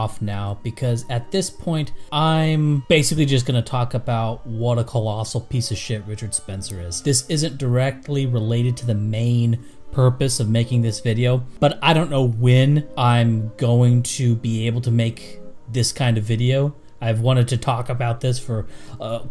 off now, because at this point, I'm basically just going to talk about what a colossal piece of shit Richard Spencer is. This isn't directly related to the main purpose of making this video, but I don't know when I'm going to be able to make this kind of video. I've wanted to talk about this for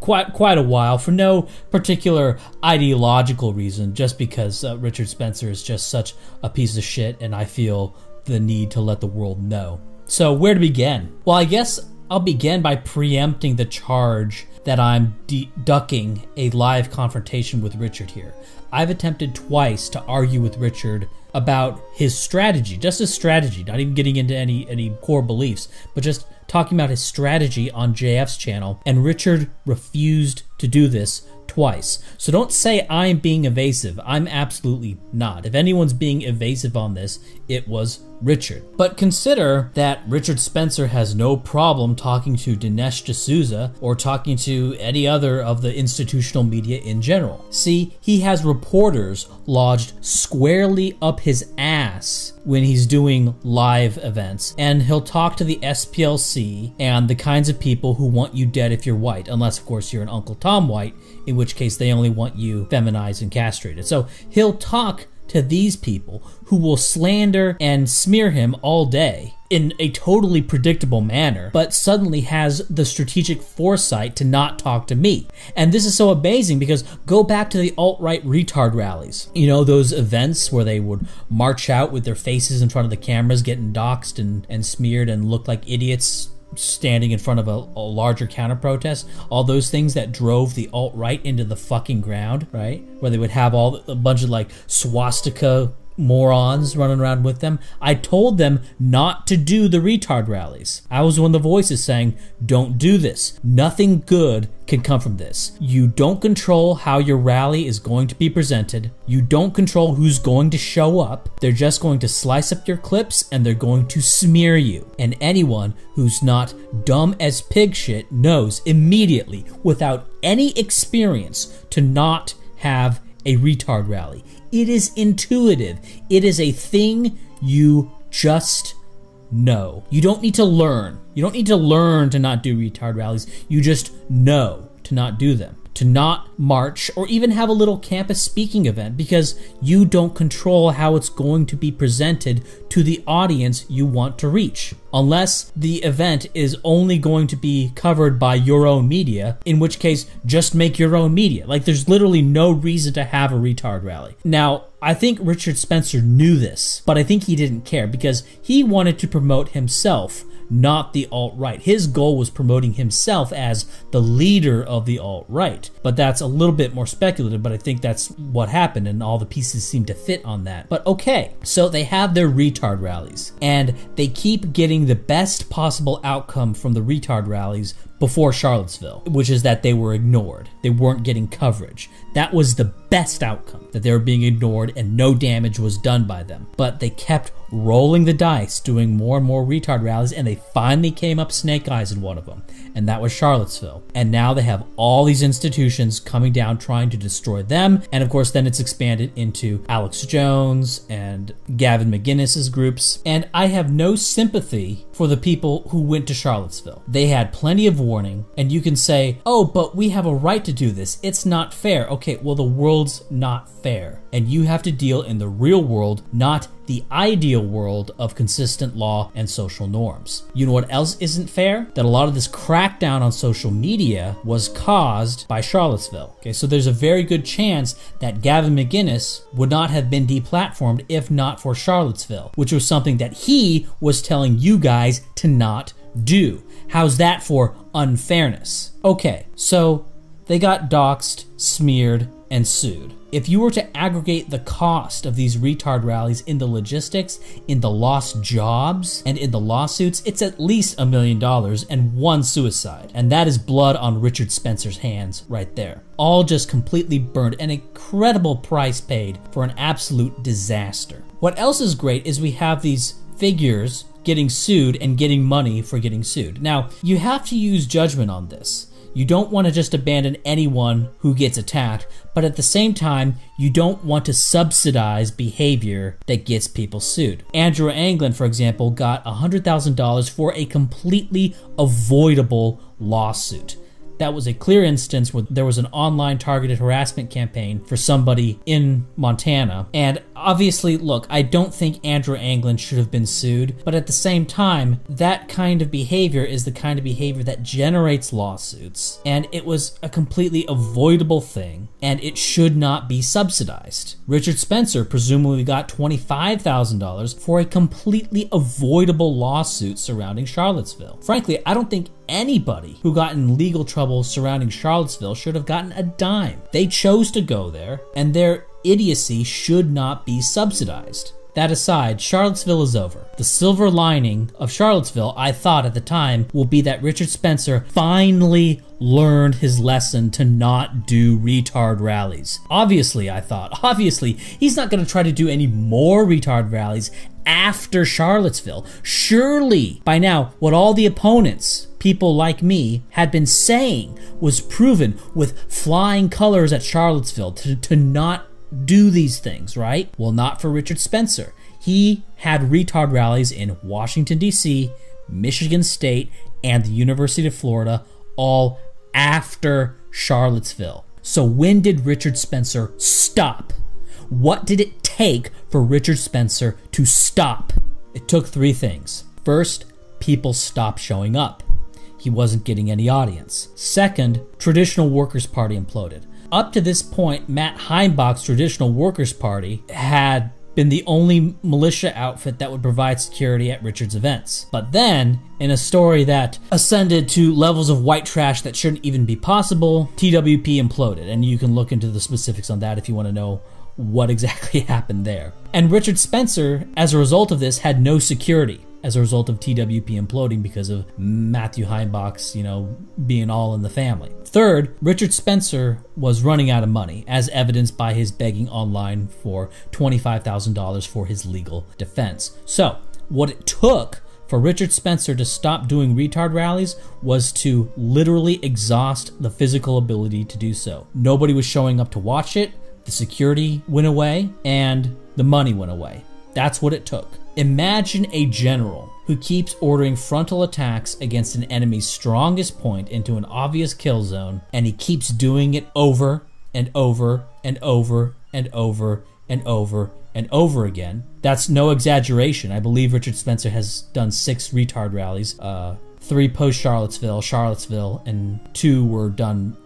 quite a while, for no particular ideological reason, just because Richard Spencer is just such a piece of shit, and I feel the need to let the world know. So where to begin? Well, I guess I'll begin by preempting the charge that I'm ducking a live confrontation with Richard here. I've attempted twice to argue with Richard about his strategy, just his strategy, not even getting into any core beliefs, but just talking about his strategy on JF's channel, and Richard refused to do this twice. So don't say I'm being evasive. I'm absolutely not. If anyone's being evasive on this, it was Richard. But consider that Richard Spencer has no problem talking to Dinesh D'Souza or talking to any other of the institutional media in general. See, he has reporters lodged squarely up his ass when he's doing live events, and he'll talk to the SPLC and the kinds of people who want you dead if you're white, unless of course you're an Uncle Tom white, in which case they only want you feminized and castrated. So he'll talk to these people who will slander and smear him all day in a totally predictable manner, but suddenly has the strategic foresight to not talk to me. And this is so amazing because go back to the alt-right retard rallies. You know, those events where they would march out with their faces in front of the cameras, getting doxxed and smeared and look like idiots standing in front of a larger counter-protest, all those things that drove the alt-right into the fucking ground, right? Where they would have a bunch of like swastika morons running around with them. I told them not to do the retard rallies. I was one of the voices saying, don't do this. Nothing good can come from this. You don't control how your rally is going to be presented. You don't control who's going to show up. They're just going to slice up your clips and they're going to smear you. And anyone who's not dumb as pig shit knows immediately, without any experience, to not have a retard rally. It is intuitive. It is a thing you just know. You don't need to learn. You don't need to learn to not do retard rallies. You just know to not do them. To not march or even have a little campus speaking event, because you don't control how it's going to be presented to the audience you want to reach. Unless the event is only going to be covered by your own media, in which case just make your own media. Like, there's literally no reason to have a retard rally. Now, I think Richard Spencer knew this, but I think he didn't care because he wanted to promote himself, not the alt-right. His goal was promoting himself as the leader of the alt-right. But that's a little bit more speculative, but I think that's what happened, and all the pieces seem to fit on that. But okay, so they have their retard rallies, and they keep getting the best possible outcome from the retard rallies before Charlottesville, which is that they were ignored. They weren't getting coverage. That was the best outcome, that they were being ignored and no damage was done by them. But they kept rolling the dice, doing more and more retard rallies, and they finally came up snake eyes in one of them, and that was Charlottesville. And now they have all these institutions coming down trying to destroy them, and of course then it's expanded into Alex Jones and Gavin McInnes's groups, and I have no sympathy for the people who went to Charlottesville. They had plenty of warning, and you can say, oh, but we have a right to do this. It's not fair. Okay, well, the world's not fair, and you have to deal in the real world, not the ideal world of consistent law and social norms. You know what else isn't fair? That a lot of this crackdown on social media was caused by Charlottesville. Okay, so there's a very good chance that Gavin McInnes would not have been deplatformed if not for Charlottesville, which was something that he was telling you guys to not do. How's that for unfairness? Okay, so they got doxxed, smeared, and sued. If you were to aggregate the cost of these retard rallies in the logistics, in the lost jobs, and in the lawsuits, it's at least $1 million and one suicide. And that is blood on Richard Spencer's hands right there. All just completely burned, an incredible price paid for an absolute disaster. What else is great is we have these figures getting sued and getting money for getting sued. Now, you have to use judgment on this. You don't want to just abandon anyone who gets attacked, but at the same time, you don't want to subsidize behavior that gets people sued. Andrew Anglin, for example, got $100,000 for a completely avoidable lawsuit. That was a clear instance where there was an online targeted harassment campaign for somebody in Montana. And obviously, look, I don't think Andrew Anglin should have been sued, but at the same time, that kind of behavior is the kind of behavior that generates lawsuits. And it was a completely avoidable thing, and it should not be subsidized. Richard Spencer presumably got $25,000 for a completely avoidable lawsuit surrounding Charlottesville. Frankly, I don't think anybody who got in legal trouble surrounding Charlottesville should have gotten a dime. They chose to go there, and their idiocy should not be subsidized. That aside, Charlottesville is over. The silver lining of Charlottesville, I thought at the time, will be that Richard Spencer finally learned his lesson to not do retard rallies. Obviously, he's not going to try to do any more retard rallies after Charlottesville. Surely, by now, what all the opponents, people like me, had been saying was proven with flying colors at Charlottesville to not do these things, right? Well, not for Richard Spencer. He had retard rallies in Washington, D.C., Michigan State, and the University of Florida, all after Charlottesville. So when did Richard Spencer stop? What did it take for Richard Spencer to stop? It took three things. First, people stopped showing up. He wasn't getting any audience. Second, Traditional Workers' Party imploded. Up to this point, Matt Heimbach's Traditional Workers' Party had been the only militia outfit that would provide security at Richard's events. But then, in a story that ascended to levels of white trash that shouldn't even be possible, TWP imploded. And you can look into the specifics on that if you want to know what exactly happened there. And Richard Spencer, as a result of this, had no security as a result of TWP imploding because of Matthew Heimbach's, being all in the family. Third, Richard Spencer was running out of money, as evidenced by his begging online for $25,000 for his legal defense. So, what it took for Richard Spencer to stop doing retard rallies was to literally exhaust the physical ability to do so. Nobody was showing up to watch it, the security went away, and the money went away. That's what it took. Imagine a general who keeps ordering frontal attacks against an enemy's strongest point into an obvious kill zone, and he keeps doing it over and over and over and over and over and over again. That's no exaggeration. I believe Richard Spencer has done 6 retard rallies, 3 post-Charlottesville, and 2 were done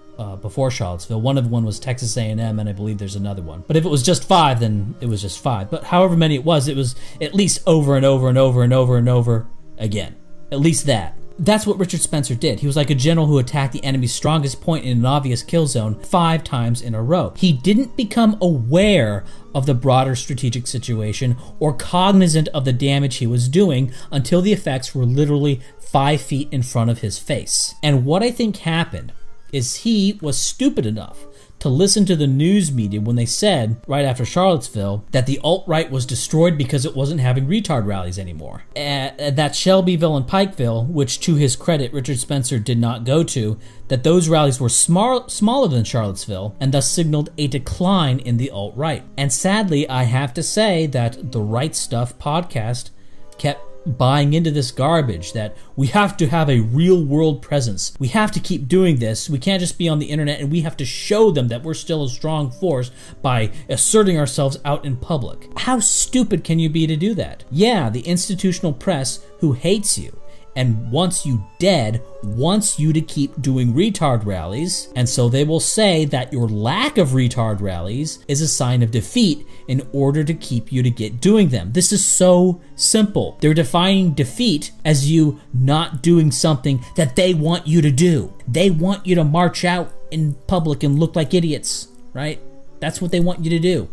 before Charlottesville. One was Texas A&M, and I believe there's another one. But if it was just 5, then it was just 5. But however many it was at least over and over and over and over and over again. At least that. That's what Richard Spencer did. He was like a general who attacked the enemy's strongest point in an obvious kill zone 5 times in a row. He didn't become aware of the broader strategic situation or cognizant of the damage he was doing until the effects were literally 5 feet in front of his face. And what I think happened is he was stupid enough to listen to the news media when they said, right after Charlottesville, that the alt-right was destroyed because it wasn't having retard rallies anymore. That Shelbyville and Pikeville, which to his credit Richard Spencer did not go to, that those rallies were smaller than Charlottesville and thus signaled a decline in the alt-right. And sadly, I have to say that the Right Stuff podcast kept buying into this garbage that we have to have a real world presence. We have to keep doing this. We can't just be on the internet, and we have to show them that we're still a strong force by asserting ourselves out in public. How stupid can you be to do that? Yeah, the institutional press, who hates you and wants you dead, wants you to keep doing retard rallies, and so they will say that your lack of retard rallies is a sign of defeat in order to keep you to get doing them. This is so simple. They're defining defeat as you not doing something that they want you to do. They want you to march out in public and look like idiots, right? That's what they want you to do.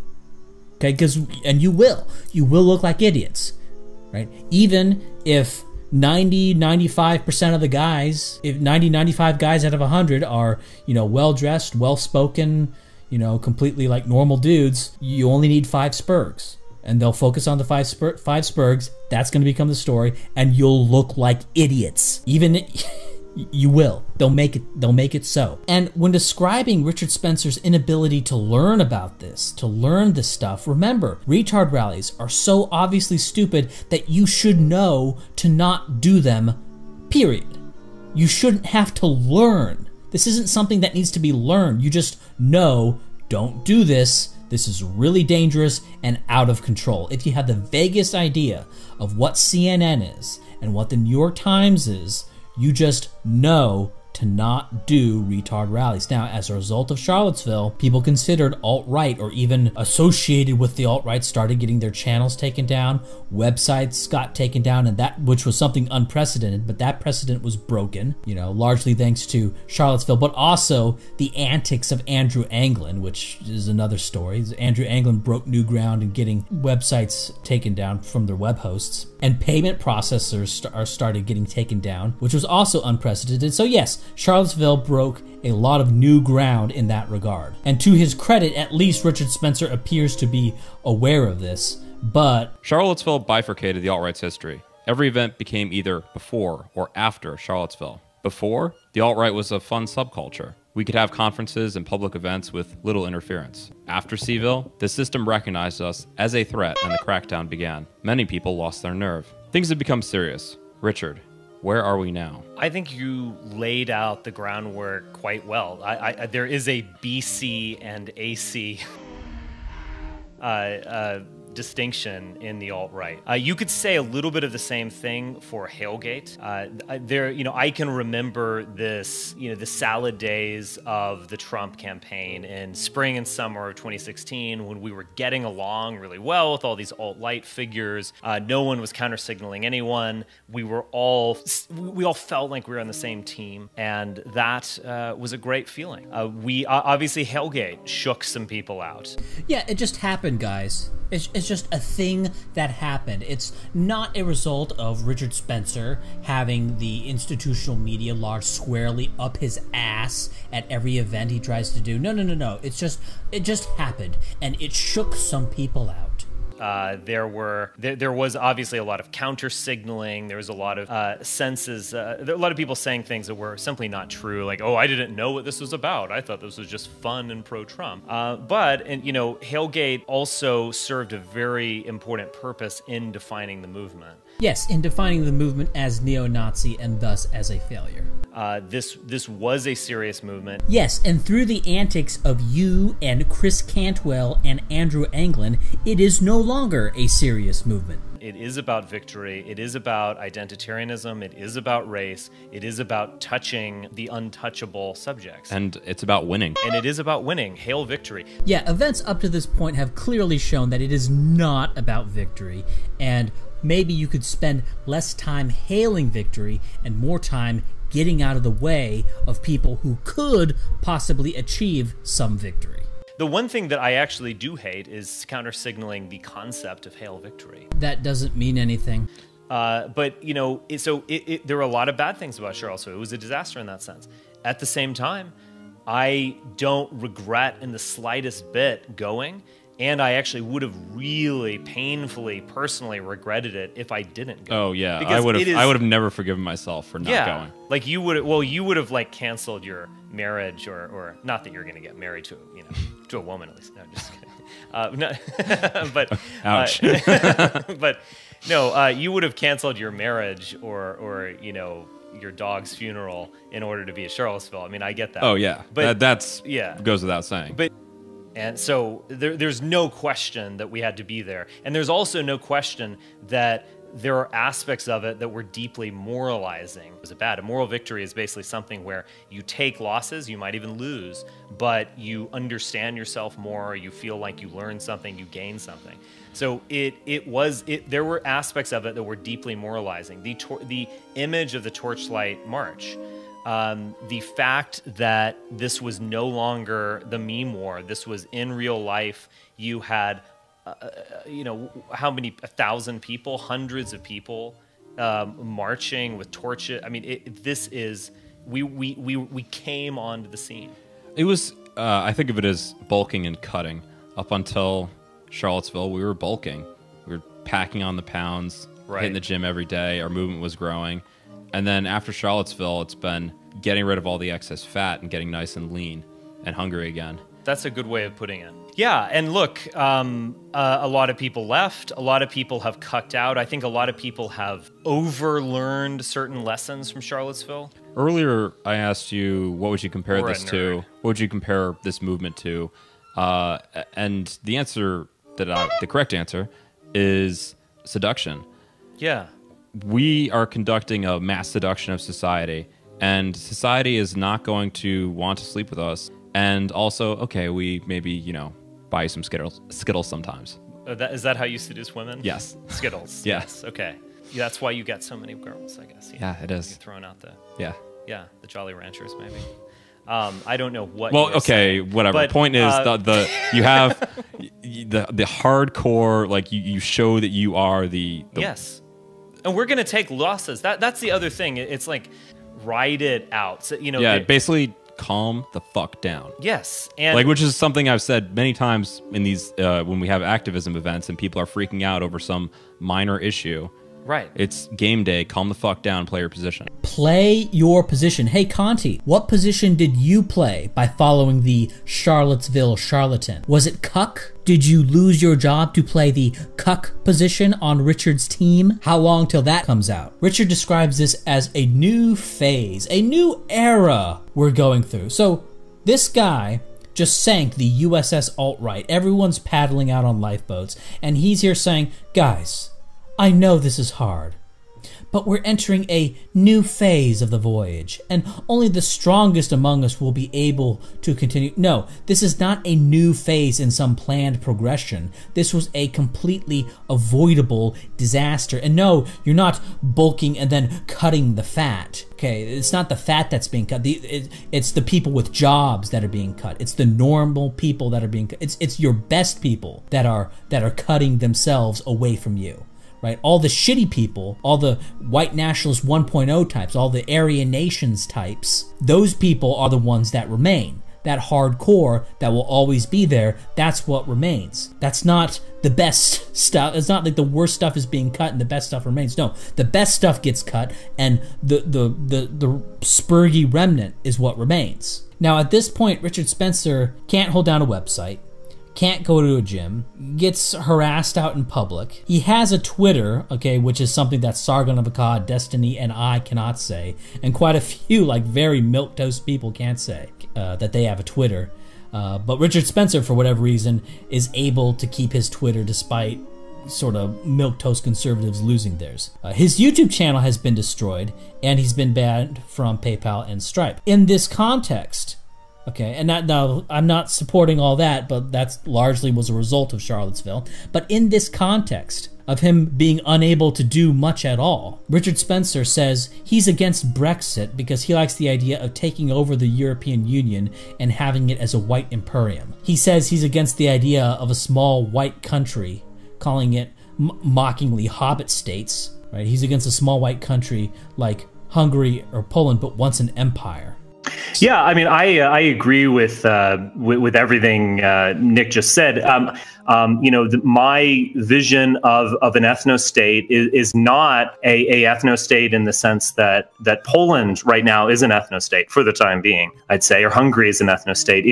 Okay, and you will look like idiots, right? Even if 95% of the guys, if 95 guys out of 100 are, well-dressed, well-spoken, completely like normal dudes, you only need 5 spurgs. And they'll focus on the 5 spurgs. That's going to become the story, and you'll look like idiots. Even You will. They'll make it so. And when describing Richard Spencer's inability to learn about this, to learn this stuff, remember, retard rallies are so obviously stupid that you should know to not do them, period. You shouldn't have to learn. This isn't something that needs to be learned. You just know, don't do this. This is really dangerous and out of control. If you have the vaguest idea of what CNN is and what the New York Times is, you just know to not do retard rallies. Now, as a result of Charlottesville, people considered alt-right or even associated with the alt-right started getting their channels taken down, websites got taken down, and that, which was something unprecedented, but that precedent was broken, largely thanks to Charlottesville, but also the antics of Andrew Anglin, which is another story. Andrew Anglin broke new ground in getting websites taken down from their web hosts, and payment processors started getting taken down, which was also unprecedented. So yes, Charlottesville broke a lot of new ground in that regard. And to his credit, at least Richard Spencer appears to be aware of this, but Charlottesville bifurcated the alt-right's history. Every event became either before or after Charlottesville. Before, the alt-right was a fun subculture. We could have conferences and public events with little interference. After Seville, the system recognized us as a threat and the crackdown began. Many people lost their nerve. Things had become serious. Richard, where are we now? I think you laid out the groundwork quite well. There is a BC and AC distinction in the alt-right. You could say a little bit of the same thing for Hailgate. I can remember this, the salad days of the Trump campaign in spring and summer of 2016 when we were getting along really well with all these alt-right figures. No one was counter-signaling anyone. We all felt like we were on the same team, and that was a great feeling. We obviously Hailgate shook some people out. Yeah, it just happened, guys. It's just a thing that happened. It's not a result of Richard Spencer having the institutional media large squarely up his ass at every event he tries to do. No. It just happened, and it shook some people out. There was obviously a lot of counter signaling. There was a lot of senses. There were a lot of people saying things that were simply not true. Like, oh, I didn't know what this was about. I thought this was just fun and pro-Trump. But Hailgate also served a very important purpose in defining the movement. Yes, in defining the movement as neo-Nazi and thus as a failure. This was a serious movement. Yes, and through the antics of you and Chris Cantwell and Andrew Anglin, it is no longer a serious movement. It is about victory. It is about identitarianism. It is about race. It is about touching the untouchable subjects. And it's about winning. And it is about winning. Hail victory. Yeah, events up to this point have clearly shown that it is not about victory, and maybe you could spend less time hailing victory and more time getting out of the way of people who could possibly achieve some victory. The one thing that I actually do hate is counter-signaling the concept of hail victory. That doesn't mean anything. But, there were a lot of bad things about Charlottesville. It was a disaster in that sense. At the same time, I don't regret in the slightest bit going, and I actually would have really painfully, personally regretted it if I didn't go. Oh yeah, I would have never forgiven myself for not going. Like you would have like canceled your marriage, or not that you're going to get married to to a woman at least. No, just kidding. No, but ouch. But no, you would have canceled your marriage or your dog's funeral in order to be at Charlottesville. I mean, I get that. Oh yeah, but that's goes without saying. And so there's no question that we had to be there. And there's also no question that there are aspects of it that were deeply moralizing. It was bad. A moral victory is basically something where you take losses, you might even lose, but you understand yourself more, you feel like you learned something, you gain something. So there were aspects of it that were deeply moralizing. The image of the Torchlight March, the fact that this was no longer the meme war, this was in real life. You had, how many, 1,000 people, hundreds of people marching with torches. I mean, we came onto the scene. It was, I think of it as bulking and cutting. Up until Charlottesville, we were bulking. We were packing on the pounds, hitting the gym every day. Our movement was growing. And then after Charlottesville, it's been getting rid of all the excess fat and getting nice and lean and hungry again. That's a good way of putting it. Yeah, and look, a lot of people left. A lot of people have cucked out. I think a lot of people have overlearned certain lessons from Charlottesville. Earlier, I asked you, what would you compare this to? What would you compare this movement to? And the answer the correct answer is seduction. Yeah. We are conducting a mass seduction of society, and society is not going to want to sleep with us. And also, okay, we maybe, buy you some Skittles sometimes. Is that how you seduce women? Yes. Skittles. Yes. Okay. Yeah, that's why you get so many girls, I guess. Yeah, it is. You're throwing out the... Yeah. Yeah, the Jolly Ranchers, maybe. I don't know what. Well, okay, saying, whatever. But, point is you have the hardcore, like you show that you are the yes, and we're gonna take losses. That's the other thing. It's like ride it out. So, yeah, basically calm the fuck down. Yes, and which is something I've said many times in these when we have activism events and people are freaking out over some minor issue. Right. It's game day. Calm the fuck down. Play your position. Play your position. Hey, Conti, what position did you play by following the Charlottesville charlatan? Was it cuck? Did you lose your job to play the cuck position on Richard's team? How long till that comes out? Richard describes this as a new phase, a new era we're going through. So this guy just sank the USS AltHype. Everyone's paddling out on lifeboats, and he's here saying, guys, I know this is hard, but we're entering a new phase of the voyage, and only the strongest among us will be able to continue. No, this is not a new phase in some planned progression. This was a completely avoidable disaster. And no, you're not bulking and then cutting the fat. Okay, it's not the fat that's being cut. It's the people with jobs that are being cut. It's the normal people that are being cut. It's your best people that are cutting themselves away from you. Right, all the shitty people, all the white nationalist 1.0 types, all the Aryan nations types, those people are the ones that remain. That hardcore that will always be there, that's what remains. That's not the best stuff. It's not like the worst stuff is being cut and the best stuff remains. No, the best stuff gets cut and the spurgy remnant is what remains. Now at this point, Richard Spencer can't hold down a website, can't go to a gym, gets harassed out in public. He has a Twitter, okay, which is something that Sargon of Akkad, Destiny, and I cannot say, and quite a few, like, very milquetoast people can't say that they have a Twitter. But Richard Spencer, for whatever reason, is able to keep his Twitter despite sort of milquetoast conservatives losing theirs. His YouTube channel has been destroyed, and he's been banned from PayPal and Stripe. In this context, okay, and now I'm not supporting all that, but that's largely was a result of Charlottesville. But in this context of him being unable to do much at all, Richard Spencer says he's against Brexit because he likes the idea of taking over the European Union and having it as a white imperium. He says he's against the idea of a small white country, calling it mockingly Hobbit states. Right? He's against a small white country like Hungary or Poland, but once an empire. Yeah, I mean, I agree with everything Nick just said. My vision of an ethno-state is not a ethno-state in the sense that Poland right now is an ethno-state for the time being, I'd say, or Hungary is an ethno-state.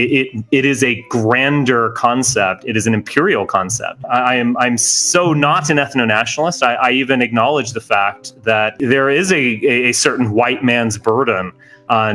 It is a grander concept. It is an imperial concept. I'm so not an ethno-nationalist. I even acknowledge the fact that there is a certain white man's burden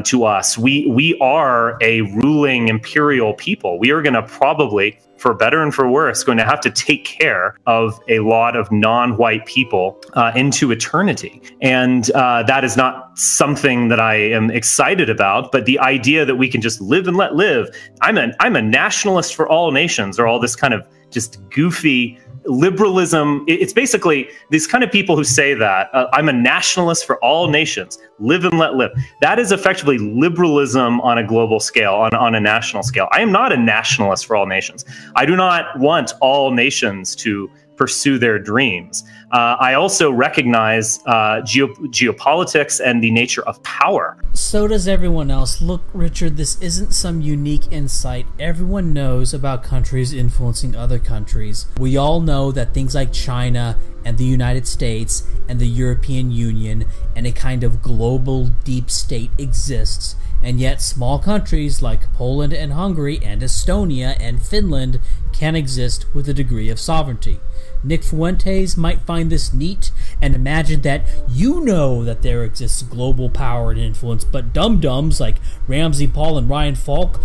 to us. We are a ruling imperial people. We are going to probably, for better and for worse, going to have to take care of a lot of non-white people into eternity. And that is not something that I am excited about, but the idea that we can just live and let live. I'm a nationalist for all nations, or all this kind of just goofy liberalism. It's basically these kind of people who say that I'm a nationalist for all nations, live and let live. That is effectively liberalism on a global scale, on a national scale. I am not a nationalist for all nations. I do not want all nations to pursue their dreams. I also recognize geopolitics and the nature of power. So does everyone else. Look, Richard, this isn't some unique insight. Everyone knows about countries influencing other countries. We all know that things like China and the United States and the European Union and a kind of global deep state exists, and yet small countries like Poland and Hungary and Estonia and Finland can exist with a degree of sovereignty. Nick Fuentes might find this neat and imagine that you know that there exists global power and influence, but dum-dums like Ramsey Paul and Ryan Falk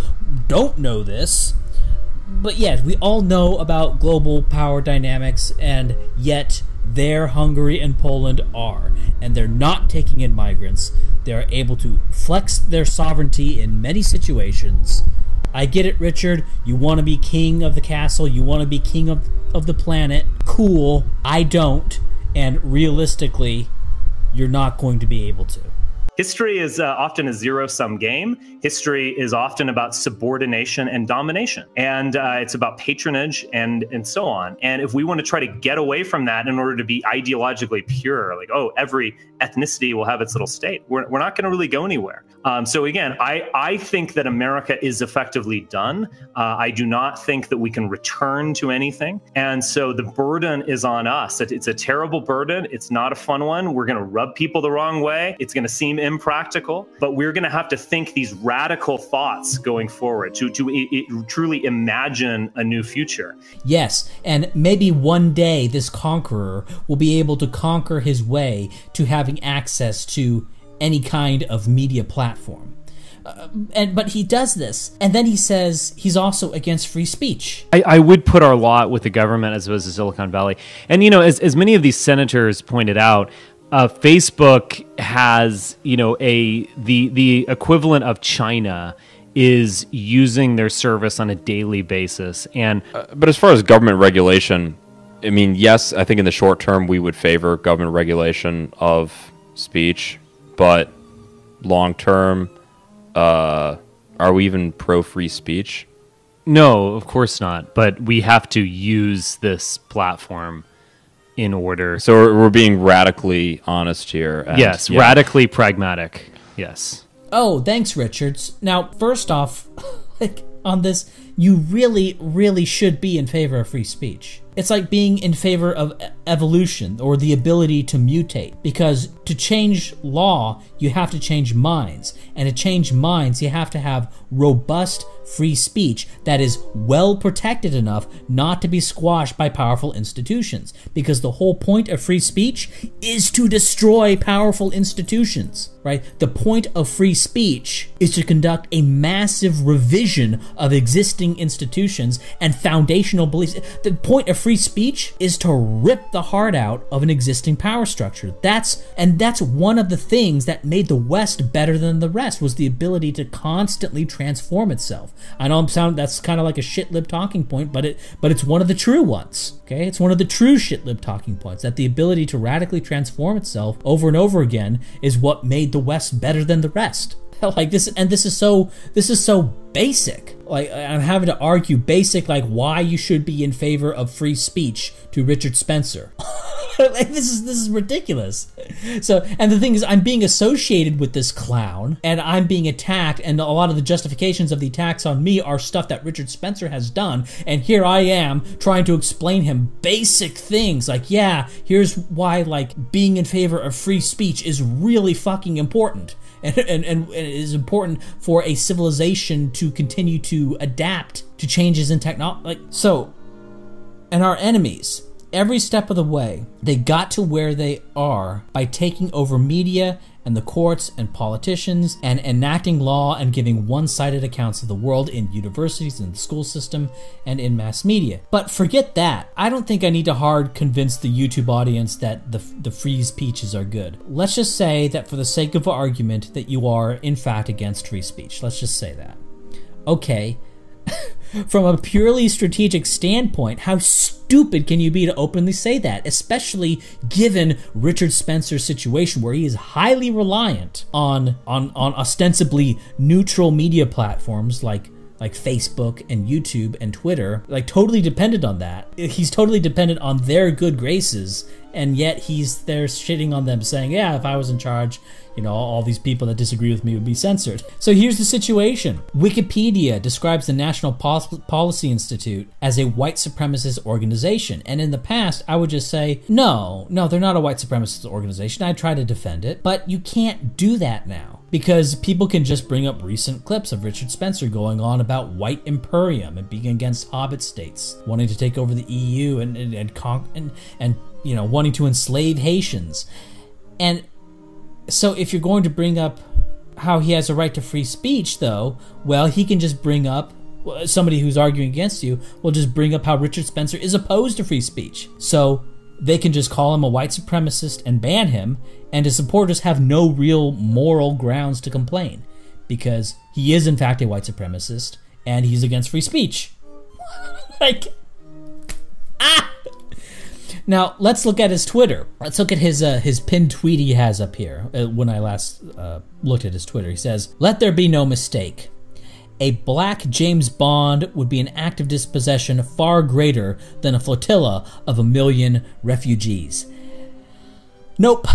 don't know this. But yes, we all know about global power dynamics, and yet there Hungary and Poland are. And they're not taking in migrants. They're able to flex their sovereignty in many situations. I get it, Richard. You want to be king of the castle. You want to be king of the planet. Cool. I don't. And realistically, you're not going to be able to. History is often a zero-sum game. History is often about subordination and domination. And it's about patronage and so on. And if we want to try to get away from that in order to be ideologically pure, like, oh, every ethnicity will have its little state, we're not going to really go anywhere. So again, I think that America is effectively done. I do not think that we can return to anything. And so the burden is on us. It's a terrible burden. It's not a fun one. We're going to rub people the wrong way. It's going to seem impractical, but we're going to have to think these radical thoughts going forward to truly imagine a new future. Yes, and maybe one day this conqueror will be able to conquer his way to having access to any kind of media platform. But he does this, and then he says he's also against free speech. I would put our lot with the government as opposed to Silicon Valley. And, as many of these senators pointed out, Facebook has, the equivalent of China is using their service on a daily basis. And but as far as government regulation, I mean, yes, I think in the short term we would favor government regulation of speech, but long term, are we even pro free speech? No, of course not. But we have to use this platform in order. So we're being radically honest here. Yes, yeah. Radically pragmatic. Yes. Oh, thanks, Richards. Now, first off, on this, you really, really should be in favor of free speech. It's like being in favor of evolution or the ability to mutate, because to change law, you have to change minds. And to change minds, you have to have robust free speech that is well protected enough not to be squashed by powerful institutions. Because the whole point of free speech is to destroy powerful institutions, right? The point of free speech is to conduct a massive revision of existing institutions and foundational beliefs. The point of free speech is to rip the heart out of an existing power structure. That's one of the things that made the West better than the rest, was the ability to constantly transform itself. I know that's kind of like a shit-lib talking point, but it's one of the true ones. Okay, it's one of the true shit-lib talking points, that the ability to radically transform itself over and over again is what made the West better than the rest. Like this, and this is so basic. Like, I'm having to argue basic, like why you should be in favor of free speech to Richard Spencer. Like, this is ridiculous. So, and the thing is, I'm being associated with this clown, and I'm being attacked, and a lot of the justifications of the attacks on me are stuff that Richard Spencer has done, and here I am trying to explain him basic things, like, yeah, here's why, like, being in favor of free speech is really fucking important. And it is important for a civilization to continue to adapt to changes in technology. And our enemies, every step of the way, they got to where they are by taking over media and the courts and politicians and enacting law and giving one-sided accounts of the world in universities, in the school system, and in mass media. But forget that. I don't think I need to hard convince the YouTube audience that the free speeches are good. Let's just say that for the sake of argument that you are, in fact, against free speech. Let's just say that. Okay. From a purely strategic standpoint, how stupid can you be to openly say that, especially given Richard Spencer's situation where he is highly reliant on ostensibly neutral media platforms like like Facebook and YouTube and Twitter, like totally dependent on that. He's totally dependent on their good graces, and yet he's there shitting on them, saying, yeah, if I was in charge, you know, all these people that disagree with me would be censored. So here's the situation. Wikipedia describes the National Policy Institute as a white supremacist organization. And in the past, I would just say, no, they're not a white supremacist organization. I try to defend it. But you can't do that now, because people can just bring up recent clips of Richard Spencer going on about white imperium and being against hobbit states, wanting to take over the EU and you know, wanting to enslave Haitians. And so if you're going to bring up how he has a right to free speech, though, well, he can just bring up, somebody who's arguing against you will just bring up how Richard Spencer is opposed to free speech. So they can just call him a white supremacist and ban him, and his supporters have no real moral grounds to complain, because he is in fact a white supremacist and he's against free speech. Like, Now, let's look at his Twitter. Let's look at his pinned tweet he has up here. When I last looked at his Twitter, he says, "Let there be no mistake. A black James Bond would be an act of dispossession far greater than a flotilla of 1 million refugees." Nope,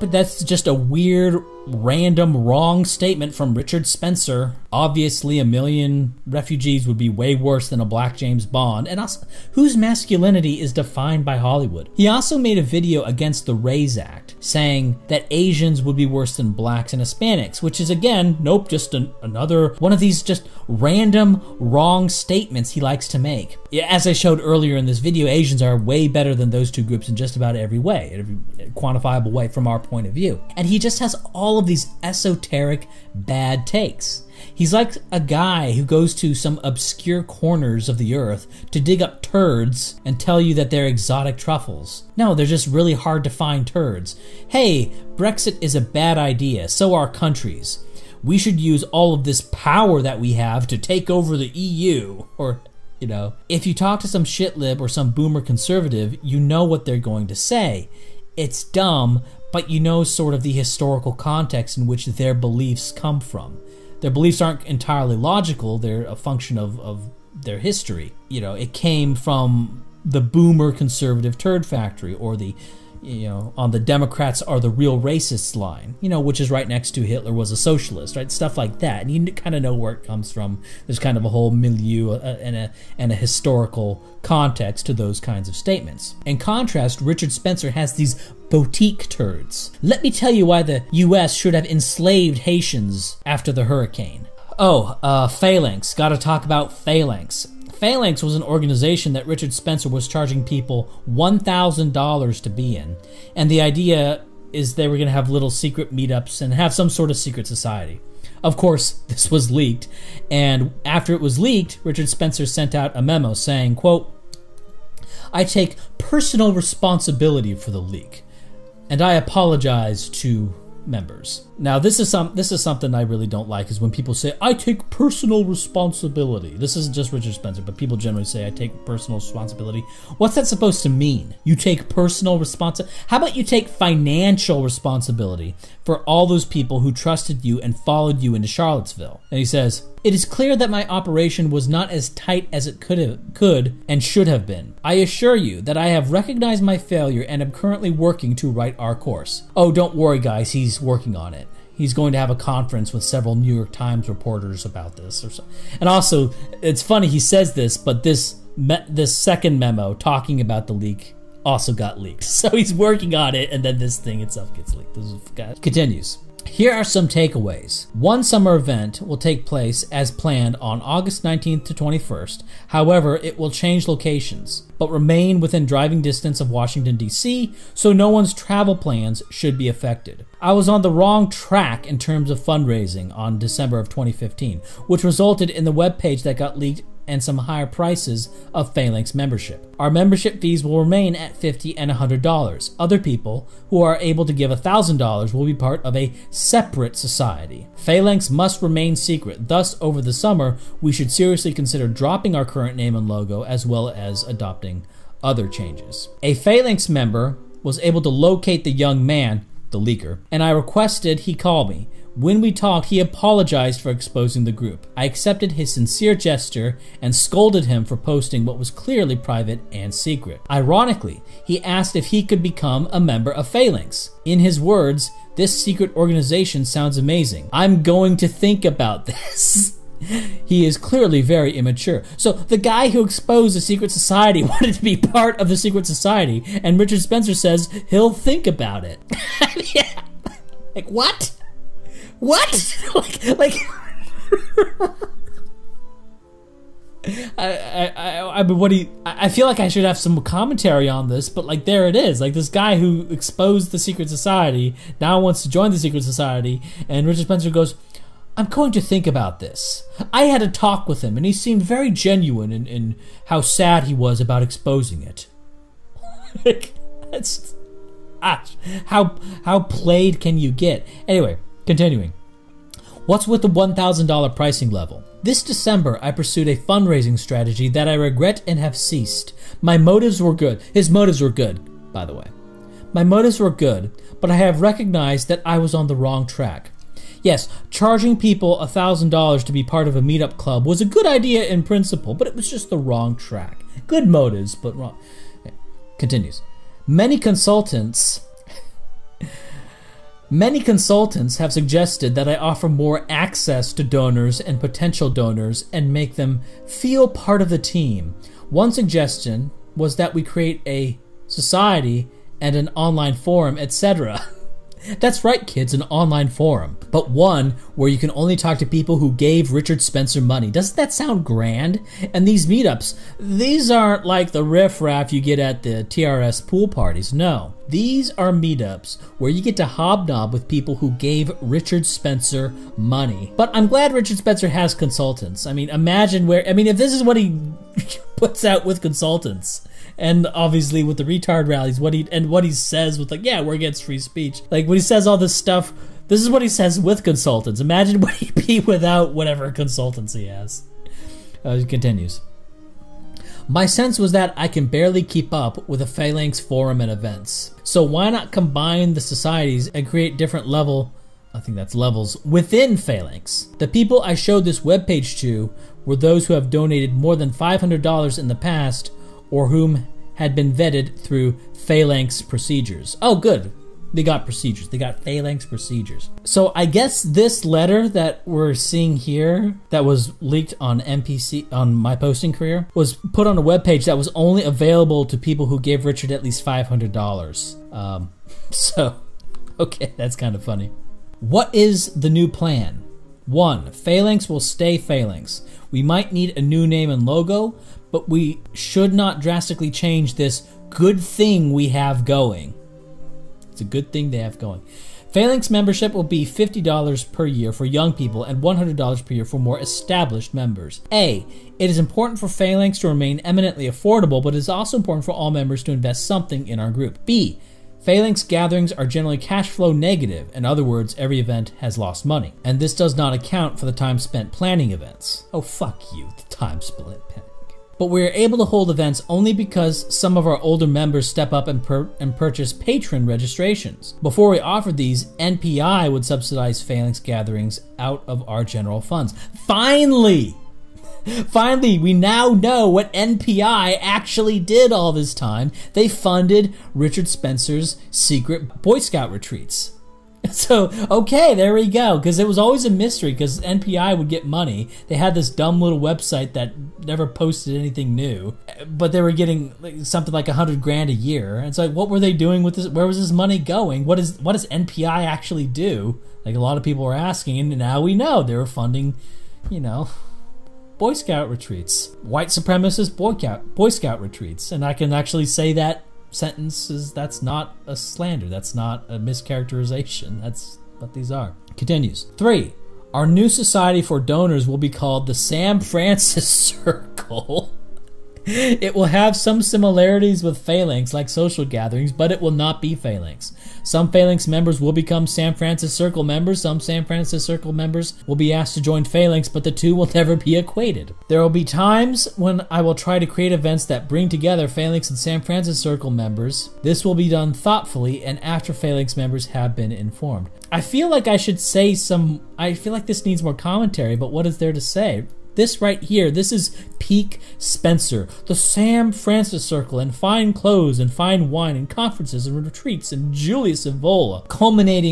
that's just a weird, random, wrong statement from Richard Spencer. Obviously, 1 million refugees would be way worse than a black James Bond, and also, whose masculinity is defined by Hollywood? He also made a video against the RAISE Act, saying that Asians would be worse than blacks and Hispanics, which is, again, nope, just another one of these just random, wrong statements he likes to make. As I showed earlier in this video, Asians are way better than those two groups in just about every way, every quantifiable way from our point of view. And he just has all of these esoteric, bad takes. He's like a guy who goes to some obscure corners of the earth to dig up turds and tell you that they're exotic truffles. No, they're just really hard to find turds. Hey, Brexit is a bad idea, so are countries. We should use all of this power that we have to take over the EU. Or, you know, if you talk to some shitlib or some boomer conservative, you know what they're going to say. It's dumb, but you know sort of the historical context in which their beliefs come from. Their beliefs aren't entirely logical, they're a function of their history. You know, it came from the boomer conservative turd factory, or the, you know, on the Democrats are the real racists line, you know, which is right next to Hitler was a socialist, right? Stuff like that. And you kind of know where it comes from. There's kind of a whole milieu and a historical context to those kinds of statements. In contrast, Richard Spencer has these boutique turds. Let me tell you why the US should have enslaved Haitians after the hurricane. Phalanx. Gotta talk about Phalanx. Phalanx was an organization that Richard Spencer was charging people $1,000 to be in. And the idea is they were going to have little secret meetups and have some sort of secret society. Of course, this was leaked. And after it was leaked, Richard Spencer sent out a memo saying, quote, "I take personal responsibility for the leak, and I apologize to members." Now, this is something I really don't like, is when people say, "I take personal responsibility." This isn't just Richard Spencer, but people generally say, "I take personal responsibility." What's that supposed to mean? You take personal responsibility? How about you take financial responsibility for all those people who trusted you and followed you into Charlottesville? And he says, "It is clear that my operation was not as tight as it could and should have been. I assure you that I have recognized my failure and am currently working to right our course." Oh, don't worry, guys, he's working on it. He's going to have a conference with several New York Times reporters about this. Or so. And also, it's funny he says this, but this second memo talking about the leak also got leaked. So he's working on it, and then this thing itself gets leaked. This continues. Here are some takeaways. One summer event will take place as planned on August 19th to 21st. However, it will change locations, but remain within driving distance of Washington, D.C., so no one's travel plans should be affected. I was on the wrong track in terms of fundraising on December of 2015, which resulted in the webpage that got leaked and some higher prices of Phalanx membership. Our membership fees will remain at $50 and $100. Other people who are able to give $1,000 will be part of a separate society. Phalanx must remain secret. Thus, over the summer, we should seriously consider dropping our current name and logo, as well as adopting other changes. A Phalanx member was able to locate the young man, the leaker, and I requested he call me. When we talked, he apologized for exposing the group. I accepted his sincere gesture and scolded him for posting what was clearly private and secret. Ironically, he asked if he could become a member of Phalanx. In his words, "This secret organization sounds amazing. I'm going to think about this." He is clearly very immature. So the guy who exposed the secret society wanted to be part of the secret society, and Richard Spencer says he'll think about it. Yeah. Like, what? What? like I mean, I feel like I should have some commentary on this, but like, there it is. Like, this guy who exposed the secret society now wants to join the secret society, and Richard Spencer goes, "I'm going to think about this." I had a talk with him, and he seemed very genuine in how sad he was about exposing it. Like, that's how played can you get? Anyway, continuing. What's with the $1,000 pricing level? This December, I pursued a fundraising strategy that I regret and have ceased. My motives were good. His motives were good, by the way. My motives were good, but I have recognized that I was on the wrong track. Yes, charging people $1,000 to be part of a meetup club was a good idea in principle, but it was just the wrong track. Good motives, but wrong. Continues. Many consultants have suggested that I offer more access to donors and potential donors and make them feel part of the team. One suggestion was that we create a society and an online forum, etc. That's right, kids, an online forum. But one where you can only talk to people who gave Richard Spencer money. Doesn't that sound grand? And these meetups, these aren't like the riffraff you get at the TRS pool parties. No, these are meetups where you get to hobnob with people who gave Richard Spencer money. But I'm glad Richard Spencer has consultants. I mean, if this is what he puts out with consultants, and obviously with the retard rallies, what he says with, like, yeah, we're against free speech. Like, when he says all this stuff, this is what he says with consultants. Imagine what he'd be without whatever consultants he has. He continues. My sense was that I can barely keep up with a Phalanx forum and events. So why not combine the societies and create different levels within Phalanx? The people I showed this webpage to were those who have donated more than $500 in the past, or whom had been vetted through Phalanx procedures. Oh, good. They got procedures. They got Phalanx procedures. So I guess this letter that we're seeing here, that was leaked on MPC, on My Posting Career, was put on a webpage that was only available to people who gave Richard at least $500. So, okay, that's kind of funny. What is the new plan? 1. Phalanx will stay Phalanx. We might need a new name and logo, but we should not drastically change this good thing we have going. It's a good thing they have going. Phalanx membership will be $50 per year for young people and $100 per year for more established members. A. It is important for Phalanx to remain eminently affordable, but it is also important for all members to invest something in our group. B. Phalanx gatherings are generally cash flow negative. In other words, every event has lost money. And this does not account for the time spent planning events. Oh, fuck you, the time spent planning. But we are able to hold events only because some of our older members step up and purchase patron registrations. Before we offered these, NPI would subsidize Phalanx gatherings out of our general funds. Finally! Finally, we now know what NPI actually did all this time. They funded Richard Spencer's secret Boy Scout retreats. So, okay, there we go. Because it was always a mystery, because NPI would get money. They had this dumb little website that never posted anything new, but they were getting something like $100,000 a year. And it's like, what were they doing with this? Where was this money going? What does NPI actually do? Like, a lot of people were asking, and now we know they were funding, Boy Scout retreats, white supremacist Boy Scout retreats. And I can actually say that sentences, that's not a slander, that's not a mischaracterization, that's what these are. Continues. 3. Our new society for donors will be called the Sam Francis Circle. It will have some similarities with Phalanx, like social gatherings, but it will not be Phalanx. Some Phalanx members will become San Francisco Circle members. Some San Francisco Circle members will be asked to join Phalanx, but the two will never be equated. There will be times when I will try to create events that bring together Phalanx and San Francisco Circle members. This will be done thoughtfully and after Phalanx members have been informed. I feel like I should say I feel like this needs more commentary, but what is there to say? This right here, this is peak Spencer, the Sam Francis Circle, and fine clothes and fine wine and conferences and retreats and Julius Evola,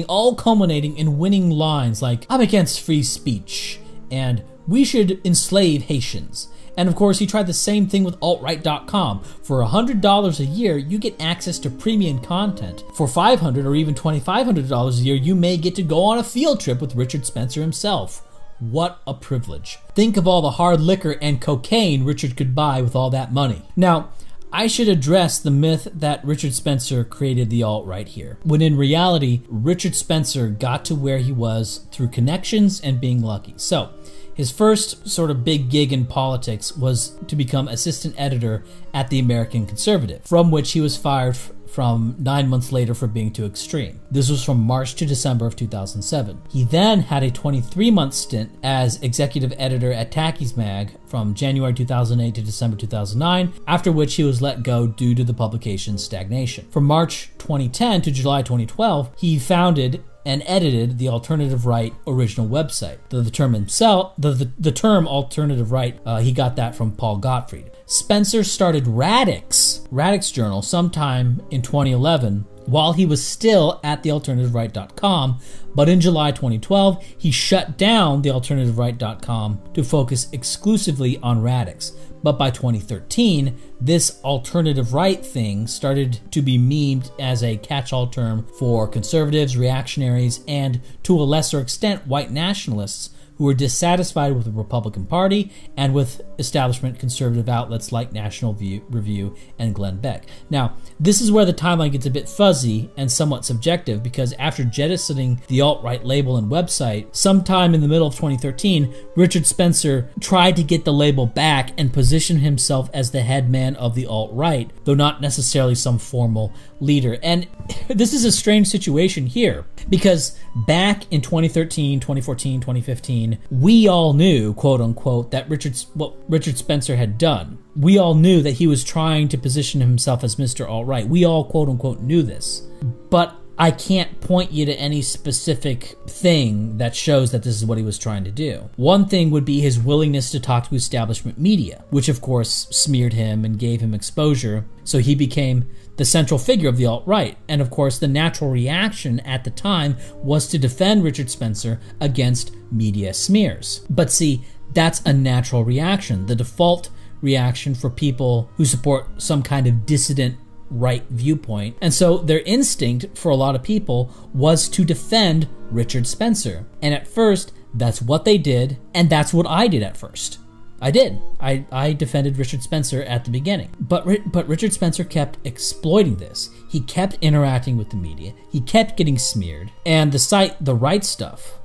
all culminating in winning lines like, I'm against free speech, and we should enslave Haitians. And of course, he tried the same thing with AltRight.com. For $100 a year, you get access to premium content. For $500 or even $2,500 a year, you may get to go on a field trip with Richard Spencer himself. What a privilege. Think of all the hard liquor and cocaine Richard could buy with all that money. Now, I should address the myth that Richard Spencer created the alt-right here, when in reality, Richard Spencer got to where he was through connections and being lucky. So, his first sort of big gig in politics was to become assistant editor at the American Conservative, from which he was fired from 9 months later for being too extreme. This was from March to December of 2007. He then had a 23-month stint as executive editor at Tacky's Mag from January 2008 to December 2009, after which he was let go due to the publication's stagnation. From March 2010 to July 2012, he founded and edited the Alternative Right original website. The term Alternative Right, he got that from Paul Gottfried. Spencer started Radix Journal sometime in 2011 while he was still at thealternativeright.com, but in July 2012, he shut down thealternativeright.com to focus exclusively on Radix. But by 2013, this alternative right thing started to be memed as a catch-all term for conservatives, reactionaries, and to a lesser extent, white nationalists who were dissatisfied with the Republican Party and with establishment conservative outlets like National Review and Glenn Beck. Now, this is where the timeline gets a bit fuzzy and somewhat subjective, because after jettisoning the alt-right label and website, sometime in the middle of 2013, Richard Spencer tried to get the label back and position himself as the head man of the alt-right, though not necessarily some formal leader. And this is a strange situation here, because back in 2013, 2014, 2015, we all knew, quote unquote, that what Richard Spencer had done. We all knew that he was trying to position himself as Mr. Alt-Right. We all, quote unquote, knew this. But I can't point you to any specific thing that shows that this is what he was trying to do. One thing would be his willingness to talk to establishment media, which of course smeared him and gave him exposure, so he became the central figure of the alt-right. And of course, the natural reaction at the time was to defend Richard Spencer against media smears. But see, that's a natural reaction. The default reaction for people who support some kind of dissident right viewpoint. And so their instinct for a lot of people was to defend Richard Spencer. And at first, that's what they did, and that's what I did at first. I did. I defended Richard Spencer at the beginning. But Richard Spencer kept exploiting this. He kept interacting with the media. He kept getting smeared. And the site, The Right Stuff,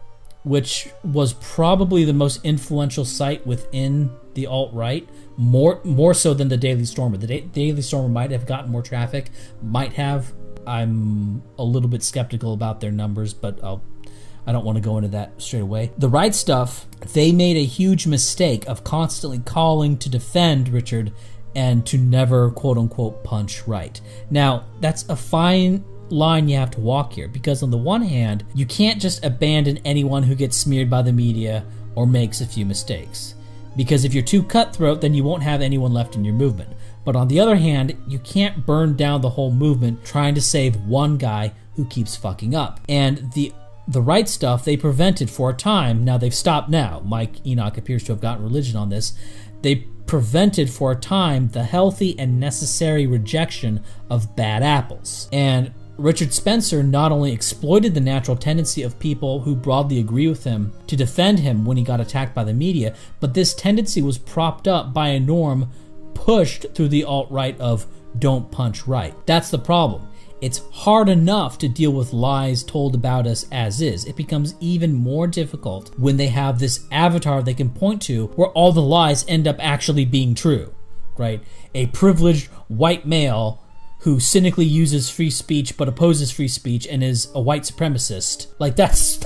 which was probably the most influential site within the alt-right, more so than the Daily Stormer. The Daily Stormer might have gotten more traffic, might have. I'm a little bit skeptical about their numbers, but I don't want to go into that straight away. The Right Stuff, they made a huge mistake of constantly calling to defend Richard and to never, quote-unquote, punch right. Now, that's a fine line you have to walk here, because on the one hand, you can't just abandon anyone who gets smeared by the media or makes a few mistakes, because if you're too cutthroat, then you won't have anyone left in your movement. But on the other hand, you can't burn down the whole movement trying to save one guy who keeps fucking up. And the Right Stuff, they prevented for a time. Now they've stopped now. Mike Enoch appears to have gotten religion on this. They prevented for a time the healthy and necessary rejection of bad apples. And Richard Spencer not only exploited the natural tendency of people who broadly agree with him to defend him when he got attacked by the media, but this tendency was propped up by a norm pushed through the alt-right of don't punch right. That's the problem. It's hard enough to deal with lies told about us as is. It becomes even more difficult when they have this avatar they can point to where all the lies end up actually being true. right? A privileged white male who cynically uses free speech but opposes free speech and is a white supremacist. Like that's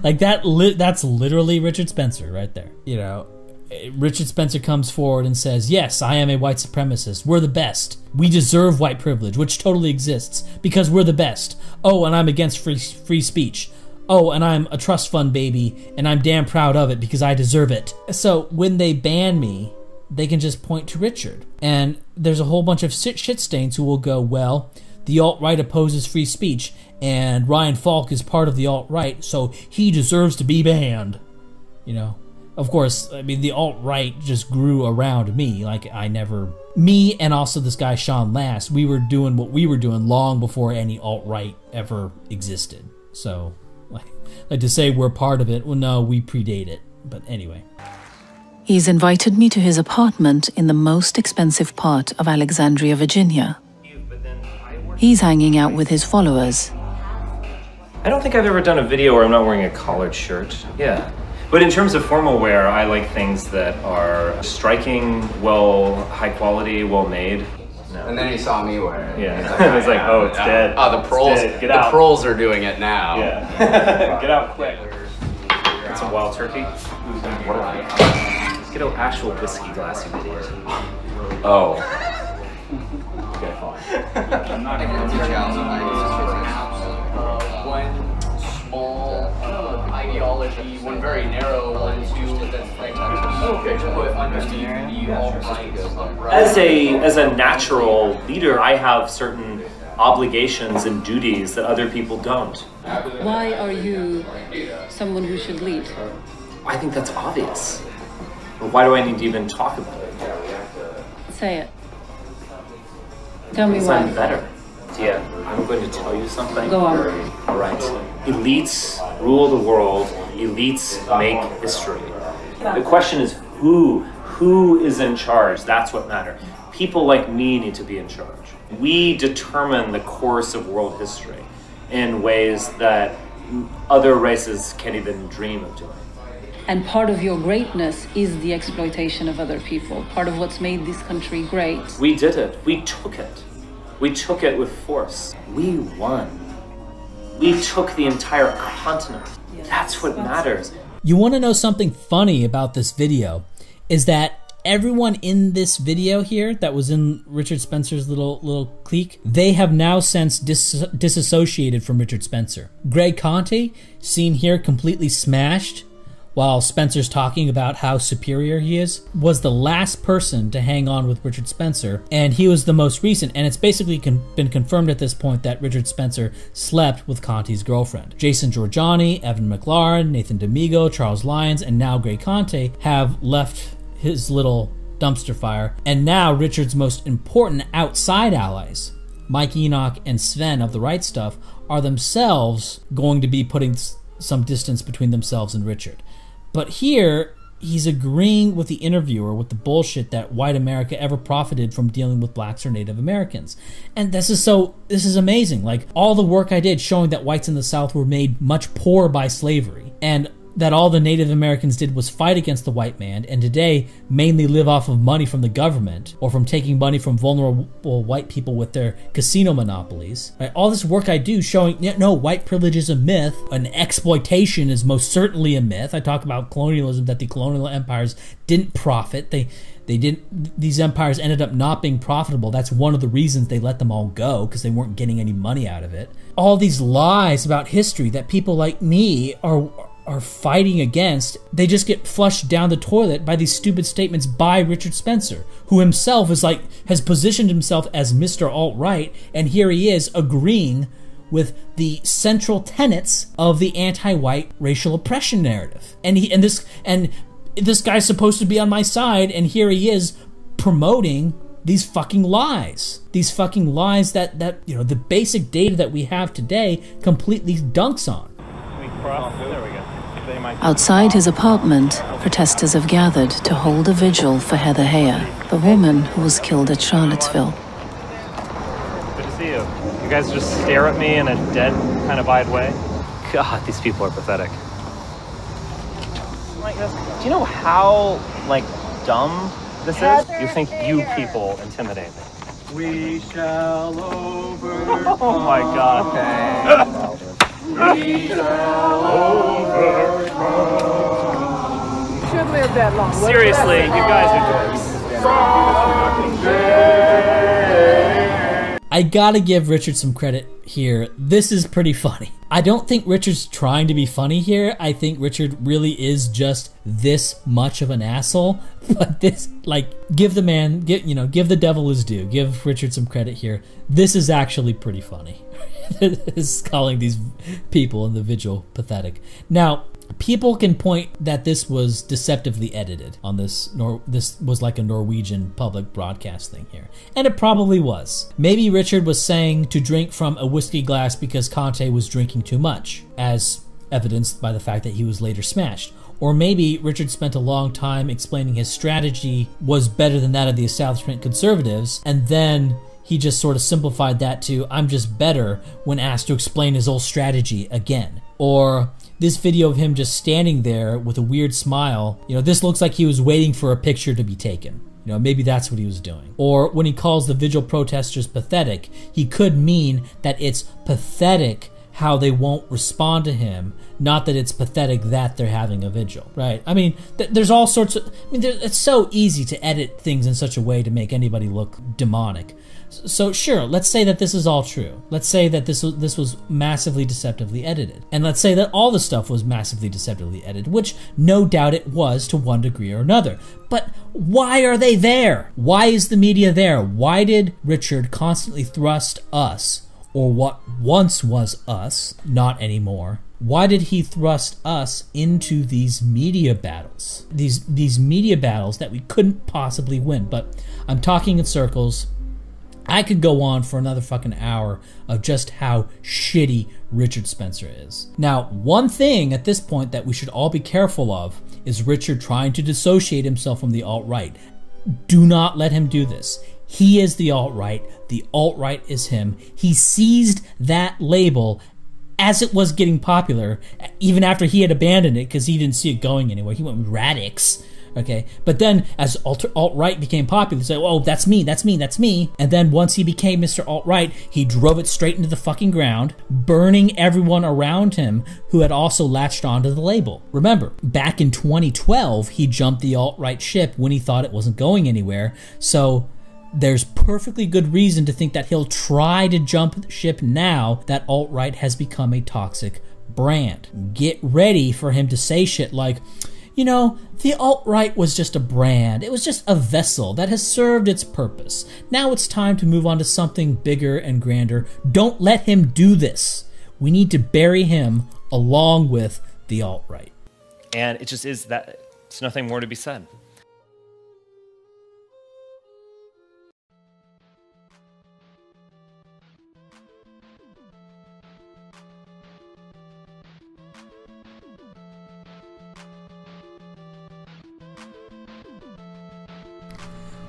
that's literally Richard Spencer right there. You know, Richard Spencer comes forward and says, yes, I am a white supremacist. We're the best. We deserve white privilege, which totally exists because we're the best. Oh, and I'm against free speech. Oh, and I'm a trust fund baby, and I'm damn proud of it because I deserve it. So when they ban me, they can just point to Richard. And there's a whole bunch of shit stains who will go, well, the alt-right opposes free speech, and Ryan Falk is part of the alt-right, so he deserves to be banned. You know? Of course, I mean, the alt-right just grew around me. Like, me and also this guy, Sean Last, we were doing what we were doing long before any alt-right ever existed. So, like to say we're part of it, well, no, we predate it. But anyway. He's invited me to his apartment in the most expensive part of Alexandria, Virginia. He's hanging out with his followers. I don't think I've ever done a video where I'm not wearing a collared shirt. Yeah. But in terms of formal wear, I like things that are striking, high quality, well made. No. And then he saw me wear it. Yeah. I was like, oh, it's dead. Oh, the proles. Get out. The proles are doing it now. Yeah. Get out quick. Get some wild turkey. Let's get an actual whiskey glass, you idiot. Oh. Okay, fine. I'm not going to one small ideology, one very narrow one As a natural leader, I have certain obligations and duties that other people don't. Why are you someone who should lead? I think that's obvious. But why do I need to even talk about it? Say it. Tell me Because why. I'm better. Yeah, I'm going to tell you something. Go on. All right. Elites rule the world. Elites make history. The question is who is in charge? That's what matters. People like me need to be in charge. We determine the course of world history in ways that other races can't even dream of doing. And part of your greatness is the exploitation of other people. Part of what's made this country great. We did it. We took it. We took it with force. We won. We took the entire continent. That's what matters. You want to know something funny about this video is that everyone in this video here that was in Richard Spencer's little clique, they have now since disassociated from Richard Spencer. Greg Conte, seen here completely smashed while Spencer's talking about how superior he is, was the last person to hang on with Richard Spencer, and he was the most recent, and it's basically been confirmed at this point that Richard Spencer slept with Conte's girlfriend. Jason Giorgiani, Evan McLaren, Nathan D'Amigo, Charles Lyons, and now Greg Conte have left his little dumpster fire, and now Richard's most important outside allies, Mike Enoch and Sven of the Right Stuff, are themselves going to be putting some distance between themselves and Richard. But here, he's agreeing with the interviewer with the bullshit that white America ever profited from dealing with blacks or Native Americans. And this is amazing. Like, all the work I did showing that whites in the South were made much poorer by slavery, and that all the Native Americans did was fight against the white man, and today mainly live off of money from the government or from taking money from vulnerable white people with their casino monopolies. Right? All this work I do showing, no, white privilege is a myth, and exploitation is most certainly a myth. I talk about colonialism, that the colonial empires didn't profit. These empires ended up not being profitable. That's one of the reasons they let them all go, because they weren't getting any money out of it. All these lies about history that people like me are fighting against, they just get flushed down the toilet by these stupid statements by Richard Spencer, who himself has positioned himself as Mr. Alt-Right, and here he is agreeing with the central tenets of the anti-white racial oppression narrative. And this guy's supposed to be on my side, and here he is promoting these fucking lies. These fucking lies that the basic data that we have today completely dunks on. There we go. Outside his apartment, protesters have gathered to hold a vigil for Heather Heyer, the woman who was killed at Charlottesville. Good to see you. You guys just stare at me in a dead, kind of eyed way. God, these people are pathetic. Do you know how, dumb this is? You think you people intimidate me? We shall overcome. Oh my God. We shall overcome. Should live that long. Seriously, you guys are dorks. I gotta give Richard some credit here. This is pretty funny. I don't think Richard's trying to be funny here. I think Richard really is just this much of an asshole. But this, like, give the devil his due. Give Richard some credit here. This is actually pretty funny. Is calling these people in the vigil pathetic. Now, people can point that this was deceptively edited on this was like a Norwegian public broadcast thing here. And it probably was. Maybe Richard was saying to drink from a whiskey glass because Conte was drinking too much, as evidenced by the fact that he was later smashed. Or maybe Richard spent a long time explaining his strategy was better than that of the establishment conservatives, and then he just sort of simplified that to, I'm just better, when asked to explain his old strategy again. Or this video of him just standing there with a weird smile, this looks like he was waiting for a picture to be taken. Maybe that's what he was doing. Or when he calls the vigil protesters pathetic, he could mean that it's pathetic how they won't respond to him, not that it's pathetic that they're having a vigil, right? I mean, there's all sorts of, it's so easy to edit things in such a way to make anybody look demonic. So sure, let's say that this is all true. Let's say that this was massively deceptively edited. And let's say that all the stuff was massively deceptively edited, which no doubt it was to one degree or another. But why are they there? Why is the media there? Why did Richard constantly thrust us, or what once was us, not anymore, why did he thrust us into these media battles? These media battles that we couldn't possibly win. But I'm talking in circles. I could go on for another fucking hour of just how shitty Richard Spencer is. Now, one thing at this point that we should all be careful of is Richard trying to dissociate himself from the alt-right. Do not let him do this. He is the alt-right. The alt-right is him. He seized that label as it was getting popular, even after he had abandoned it because he didn't see it going anywhere. He went with Radix. Okay, but then as alt-right became popular, he said, oh, that's me, that's me, that's me. And then once he became Mr. Alt-right, he drove it straight into the fucking ground, burning everyone around him who had also latched onto the label. Remember, back in 2012, he jumped the alt-right ship when he thought it wasn't going anywhere. So there's perfectly good reason to think that he'll try to jump ship now that alt-right has become a toxic brand. Get ready for him to say shit like, the alt-right was just a brand. It was just a vessel that has served its purpose. Now it's time to move on to something bigger and grander. Don't let him do this. We need to bury him along with the alt-right. And it just is that. There's nothing more to be said.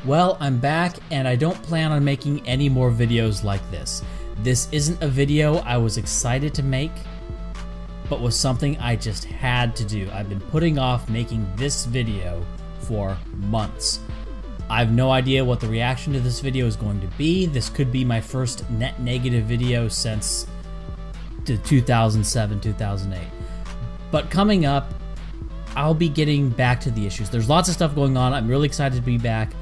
Well, I'm back, and I don't plan on making any more videos like this. This isn't a video I was excited to make, but was something I just had to do. I've been putting off making this video for months. I have no idea what the reaction to this video is going to be. This could be my first net negative video since 2007, 2008. But coming up, I'll be getting back to the issues. There's lots of stuff going on. I'm really excited to be back.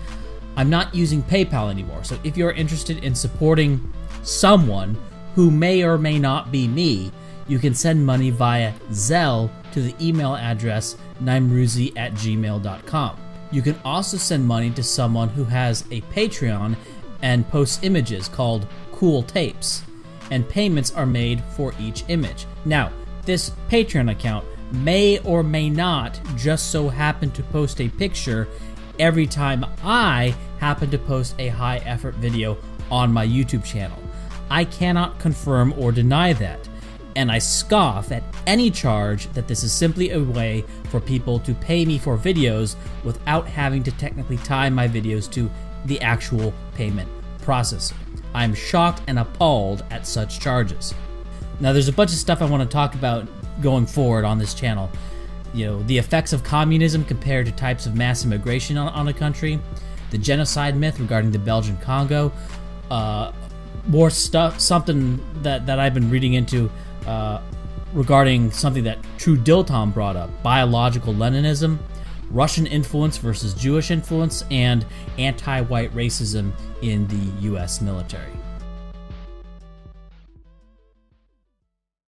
I'm not using PayPal anymore, so if you're interested in supporting someone who may or may not be me, you can send money via Zelle to the email address naimruzi@gmail.com. You can also send money to someone who has a Patreon and posts images called Cool Tapes, and payments are made for each image. Now, this Patreon account may or may not just so happen to post a picture every time I happen to post a high effort video on my YouTube channel. I cannot confirm or deny that, and I scoff at any charge that this is simply a way for people to pay me for videos without having to technically tie my videos to the actual payment processor. I'm shocked and appalled at such charges. Now, there's a bunch of stuff I want to talk about going forward on this channel. the effects of communism compared to types of mass immigration on a country, the genocide myth regarding the Belgian Congo, more stuff, something that I've been reading into regarding something that True Dilton brought up, biological Leninism, Russian influence versus Jewish influence, and anti-white racism in the U.S. military.